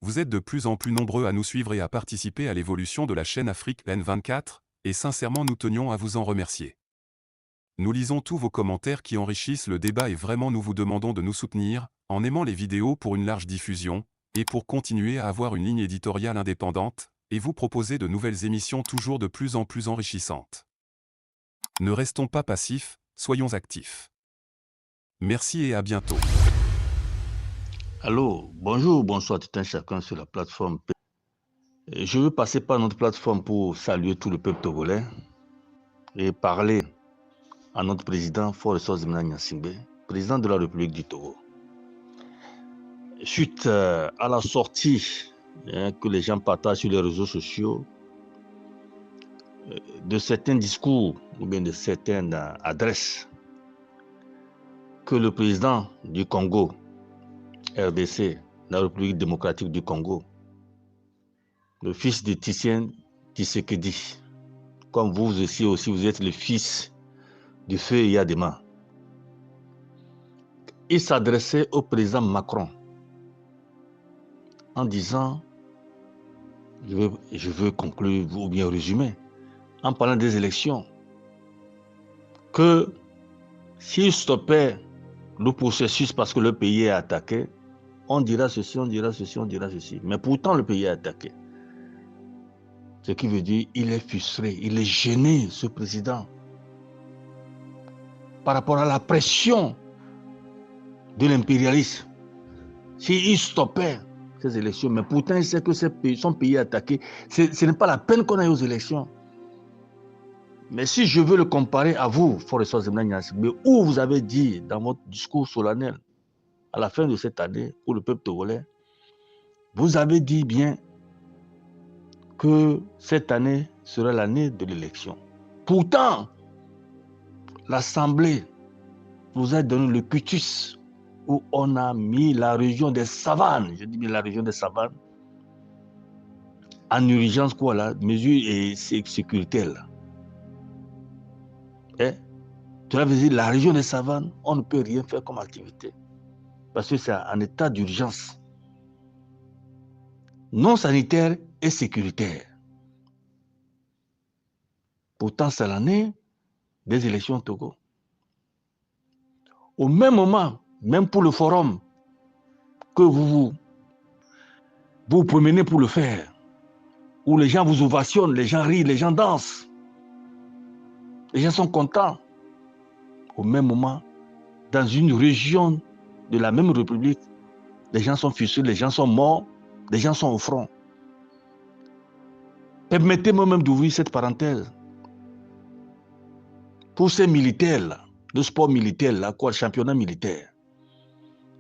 Vous êtes de plus en plus nombreux à nous suivre et à participer à l'évolution de la chaîne Afrique N24, et sincèrement nous tenions à vous en remercier. Nous lisons tous vos commentaires qui enrichissent le débat et vraiment nous vous demandons de nous soutenir, en aimant les vidéos pour une large diffusion, et pour continuer à avoir une ligne éditoriale indépendante, et vous proposer de nouvelles émissions toujours de plus en plus enrichissantes. Ne restons pas passifs, soyons actifs. Merci et à bientôt. Allô, bonjour, bonsoir tout un chacun sur la plateforme. Je veux passer par notre plateforme pour saluer tout le peuple togolais et parler à notre président Faure Zemna Gnassingbé, président de la République du Togo. Suite à la sortie que les gens partagent sur les réseaux sociaux de certains discours ou bien de certaines adresses que le président du Congo, RDC, la République démocratique du Congo, le fils de Titien Tshisekedi, comme vous aussi, vous êtes le fils du feu Yadema. Il s'adressait au président Macron en disant, je veux conclure ou bien résumer, en parlant des élections, que s'il stoppait le processus parce que le pays est attaqué, on dira ceci, on dira ceci, on dira ceci. Mais pourtant, le pays est attaqué. Ce qui veut dire qu'il est frustré, il est gêné, ce président, par rapport à la pression de l'impérialisme. S'il stoppait ces élections, mais pourtant il sait que son pays est attaqué, ce n'est pas la peine qu'on aille aux élections. Mais si je veux le comparer à vous, Faure Zemna Gnassingbé, où vous avez dit dans votre discours solennel, à la fin de cette année, pour le peuple togolais, vous avez dit bien que cette année sera l'année de l'élection. Pourtant, l'Assemblée nous a donné le cutus où on a mis la région des savanes, je dis bien la région des savanes, en urgence, quoi, là, mesures sécuritaires. Là. Tu veut dire la région des savanes, on ne peut rien faire comme activité. Parce que c'est un état d'urgence. Non sanitaire et sécuritaire. Pourtant, c'est l'année des élections au Togo. Au même moment, même pour le forum, que vous promenez pour le faire, où les gens vous ovationnent, les gens rient, les gens dansent, les gens sont contents. Au même moment, dans une région de la même République, les gens sont frustrés, les gens sont morts, les gens sont au front. Permettez-moi même d'ouvrir cette parenthèse. Pour ces militaires-là, le sport militaire, quoi, le championnat militaire,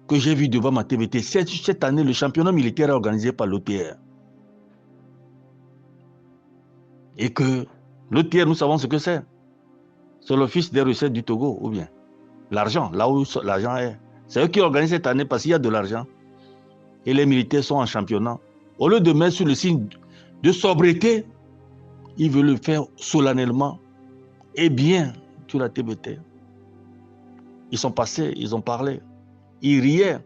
que j'ai vu devant ma TVT, cette année, le championnat militaire est organisé par l'OTR. Et que l'OTR, nous savons ce que c'est. C'est l'Office des recettes du Togo, ou bien l'argent, là où l'argent est. C'est eux qui organisent cette année parce qu'il y a de l'argent. Et les militaires sont en championnat. Au lieu de mettre sur le signe de sobriété, ils veulent le faire solennellement et bien sur la TBT. Ils sont passés, ils ont parlé. Ils riaient.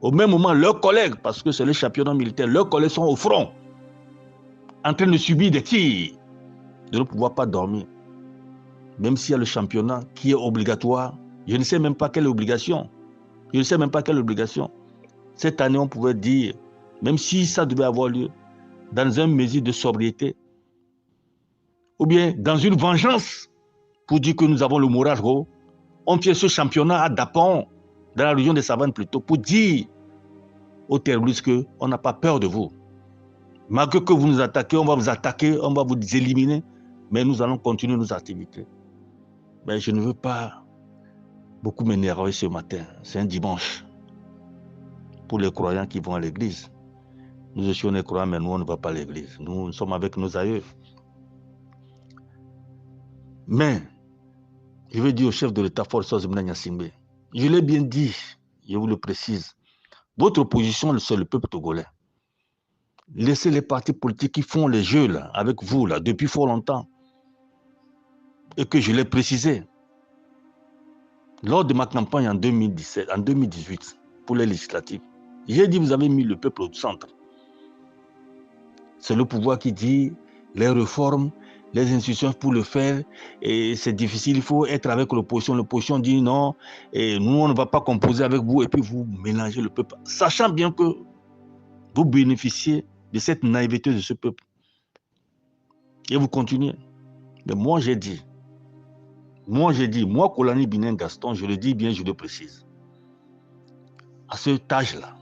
Au même moment, leurs collègues, parce que c'est le championnat militaire, leurs collègues sont au front, en train de subir des tirs, de ne pouvoir pas dormir. Même s'il y a le championnat qui est obligatoire, je ne sais même pas quelle obligation. Je ne sais même pas quelle obligation. Cette année, on pouvait dire, même si ça devait avoir lieu, dans une mesure de sobriété, ou bien dans une vengeance, pour dire que nous avons le moral haut, on fait ce championnat à Dapon, dans la région des savanes plutôt, pour dire aux terroristes qu'on n'a pas peur de vous. Malgré que vous nous attaquez, on va vous attaquer, on va vous éliminer, mais nous allons continuer nos activités. Mais je ne veux pas beaucoup m'énerver ce matin. C'est un dimanche. Pour les croyants qui vont à l'église. Nous aussi, on est croyants, mais nous, on ne va pas à l'église. Nous sommes avec nos aïeux. Mais, je vais dire au chef de l'État, Faure Zemna Gnassingbé, je l'ai bien dit, je vous le précise, votre opposition, c'est le peuple togolais. Laissez les partis politiques qui font les jeux là, avec vous là, depuis fort longtemps. Et que je l'ai précisé. Lors de ma campagne en 2017, en 2018, pour les législatives, j'ai dit vous avez mis le peuple au centre. C'est le pouvoir qui dit les réformes, les institutions pour le faire, et c'est difficile, il faut être avec l'opposition. L'opposition dit non, et nous on ne va pas composer avec vous, et puis vous mélangez le peuple, sachant bien que vous bénéficiez de cette naïveté de ce peuple. Et vous continuez. Mais moi j'ai dit, moi Kolani Binen Gaston, je le dis bien, je le précise. À ce âge-là,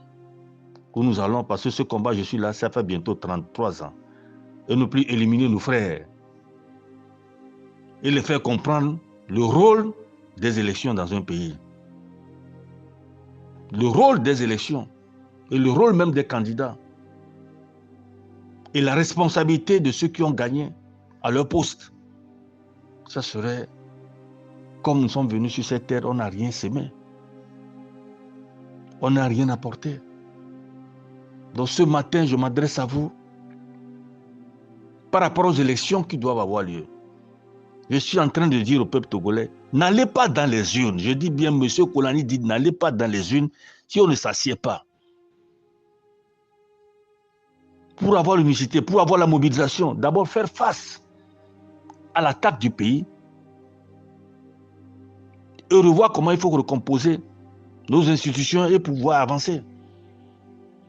où nous allons, parce que ce combat, je suis là, ça fait bientôt 33 ans, et ne plus éliminer nos frères, et les faire comprendre le rôle des élections dans un pays. Le rôle des élections, et le rôle même des candidats, et la responsabilité de ceux qui ont gagné à leur poste. Ça serait, comme nous sommes venus sur cette terre, on n'a rien semé. On n'a rien apporté. Donc ce matin, je m'adresse à vous par rapport aux élections qui doivent avoir lieu. Je suis en train de dire au peuple togolais, n'allez pas dans les urnes. Je dis bien, M. Kolani dit, n'allez pas dans les urnes si on ne s'assied pas. Pour avoir l'unicité, pour avoir la mobilisation, d'abord faire face à l'attaque du pays et revoir comment il faut recomposer nos institutions et pouvoir avancer.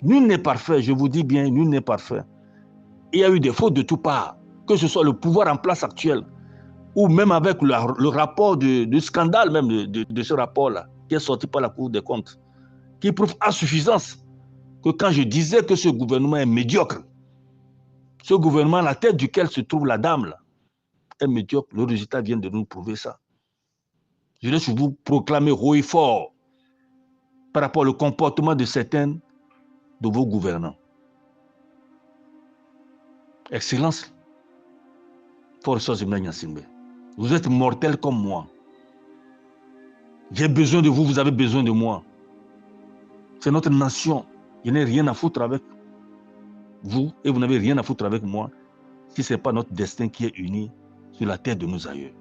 Nul n'est parfait, je vous dis bien, nul n'est parfait. Il y a eu des fautes de toutes parts, que ce soit le pouvoir en place actuel, ou même avec le rapport du scandale même de ce rapport-là, qui est sorti par la Cour des comptes, qui prouve à suffisance que quand je disais que ce gouvernement est médiocre, ce gouvernement à la tête duquel se trouve la dame, là, est médiocre, le résultat vient de nous prouver ça. Je laisse vous proclamer haut et fort par rapport au comportement de certains de vos gouvernants. Excellence, vous êtes mortels comme moi. J'ai besoin de vous, vous avez besoin de moi. C'est notre nation. Je n'ai rien à foutre avec vous et vous n'avez rien à foutre avec moi si ce n'est pas notre destin qui est uni sur la terre de nos aïeux.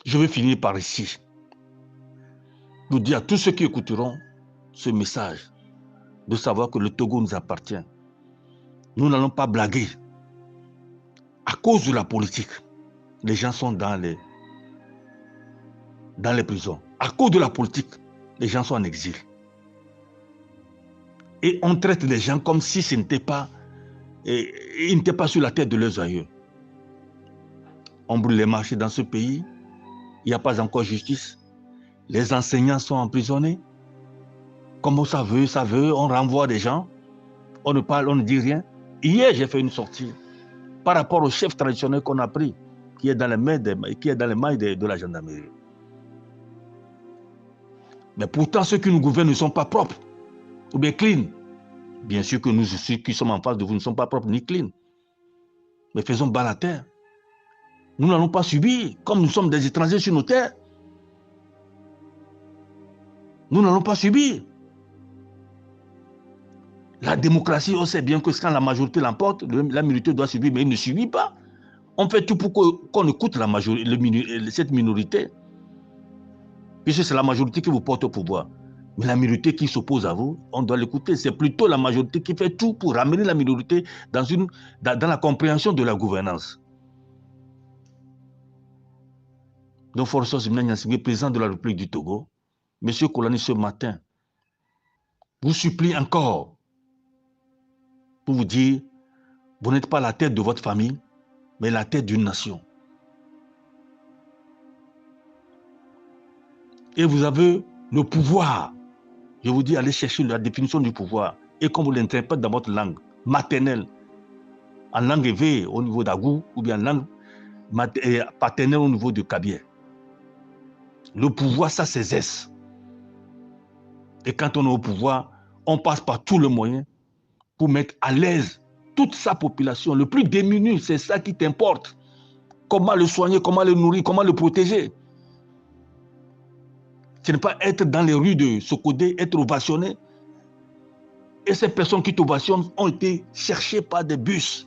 Je vais finir par ici. Nous dire à tous ceux qui écouteront ce message de savoir que le Togo nous appartient. Nous n'allons pas blaguer. À cause de la politique, les gens sont dans les prisons. À cause de la politique, les gens sont en exil. Et on traite les gens comme si ce n'était pas, ils n'étaient pas sur la tête de leurs aïeux. On brûle les marchés dans ce pays. Il n'y a pas encore justice. Les enseignants sont emprisonnés. Comment ça veut, on renvoie des gens. On ne parle, on ne dit rien. Hier, j'ai fait une sortie par rapport au chef traditionnel qu'on a pris, qui est dans les mailles de la gendarmerie. Mais pourtant, ceux qui nous gouvernent ne sont pas propres ou bien clean. Bien sûr que nous, ceux qui sommes en face de vous, ne sommes pas propres ni clean. Mais faisons bas la terre. Nous n'allons pas subir, comme nous sommes des étrangers sur nos terres. Nous n'allons pas subir. La démocratie, on sait bien que quand la majorité l'emporte, la minorité doit subir, mais il ne subit pas. On fait tout pour qu'on écoute la majorité, cette minorité. Puisque c'est la majorité qui vous porte au pouvoir. Mais la minorité qui s'oppose à vous, on doit l'écouter. C'est plutôt la majorité qui fait tout pour ramener la minorité dans la compréhension de la gouvernance. Donc, Forços Mnanyansingbe, président de la République du Togo, M. Kolani, ce matin, vous supplie encore pour vous dire, vous n'êtes pas la tête de votre famille, mais la tête d'une nation. Et vous avez le pouvoir. Je vous dis, allez chercher la définition du pouvoir. Et comme vous l'interprétez dans votre langue maternelle, en langue éveillée au niveau d'Agou, ou bien en langue paternelle au niveau de Kabier. Le pouvoir, ça c'est Zès. Et quand on est au pouvoir, on passe par tous les moyens pour mettre à l'aise toute sa population. Le plus démuni, c'est ça qui t'importe. Comment le soigner, comment le nourrir, comment le protéger. Ce n'est pas être dans les rues de Sokodé, être ovationné. Et ces personnes qui t'ovationnent ont été cherchées par des bus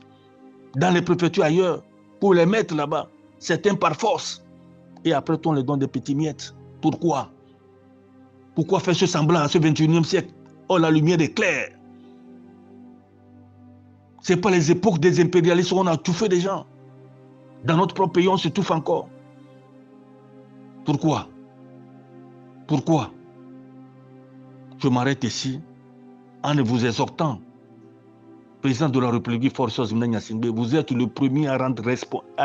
dans les préfectures ailleurs pour les mettre là-bas. Certains par force. Et après, on les donne des petits miettes. Pourquoi? Pourquoi faire ce semblant à ce 21e siècle? Oh, la lumière est claire. Ce n'est pas les époques des impérialistes où on a touffé des gens. Dans notre propre pays, on se touffe encore. Pourquoi? Pourquoi? Je m'arrête ici en vous exhortant. Président de la République, Forces Gnassingbé, vous êtes le premier à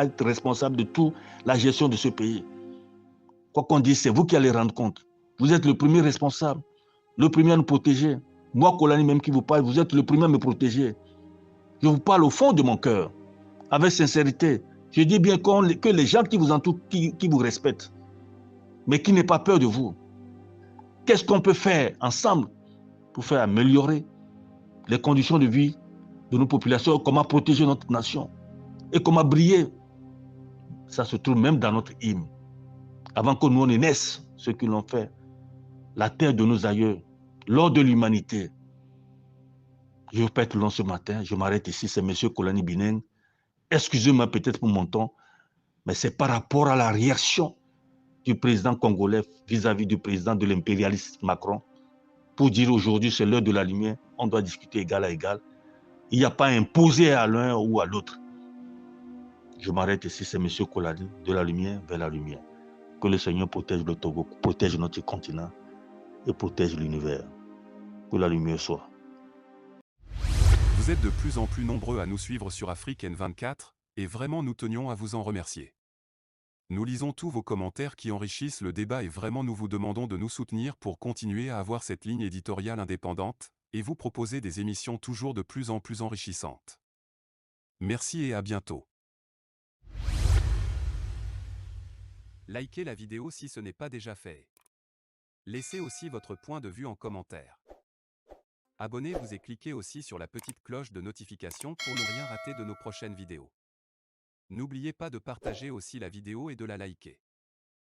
être responsable de toute la gestion de ce pays. Quoi qu'on dise, c'est vous qui allez rendre compte. Vous êtes le premier responsable, le premier à nous protéger. Moi, Kolani, même qui vous parle, vous êtes le premier à me protéger. Je vous parle au fond de mon cœur, avec sincérité. Je dis bien que les gens qui vous entourent, qui vous respectent, mais qui n'aient pas peur de vous. Qu'est-ce qu'on peut faire ensemble pour faire améliorer les conditions de vie de nos populations, comment protéger notre nation et comment briller? Ça se trouve même dans notre hymne. Avant que nous ne naisse, ceux qui l'ont fait, la terre de nos aïeux, lors de l'humanité. Je pète le long ce matin, je m'arrête ici, c'est M. Kolani Bineng. Excusez-moi peut-être pour mon temps, mais c'est par rapport à la réaction du président congolais vis-à-vis du président de l'impérialiste Macron, pour dire aujourd'hui c'est l'heure de la lumière, on doit discuter égal à égal. Il n'y a pas à imposer à l'un ou à l'autre. Je m'arrête ici, c'est M. Kolani, de la lumière vers la lumière. Que le Seigneur protège le Togo, protège notre continent et protège l'univers. Que la lumière soit. Vous êtes de plus en plus nombreux à nous suivre sur Afrique N24, et vraiment nous tenions à vous en remercier. Nous lisons tous vos commentaires qui enrichissent le débat et vraiment nous vous demandons de nous soutenir pour continuer à avoir cette ligne éditoriale indépendante, et vous proposer des émissions toujours de plus en plus enrichissantes. Merci et à bientôt. Likez la vidéo si ce n'est pas déjà fait. Laissez aussi votre point de vue en commentaire. Abonnez-vous et cliquez aussi sur la petite cloche de notification pour ne rien rater de nos prochaines vidéos. N'oubliez pas de partager aussi la vidéo et de la liker.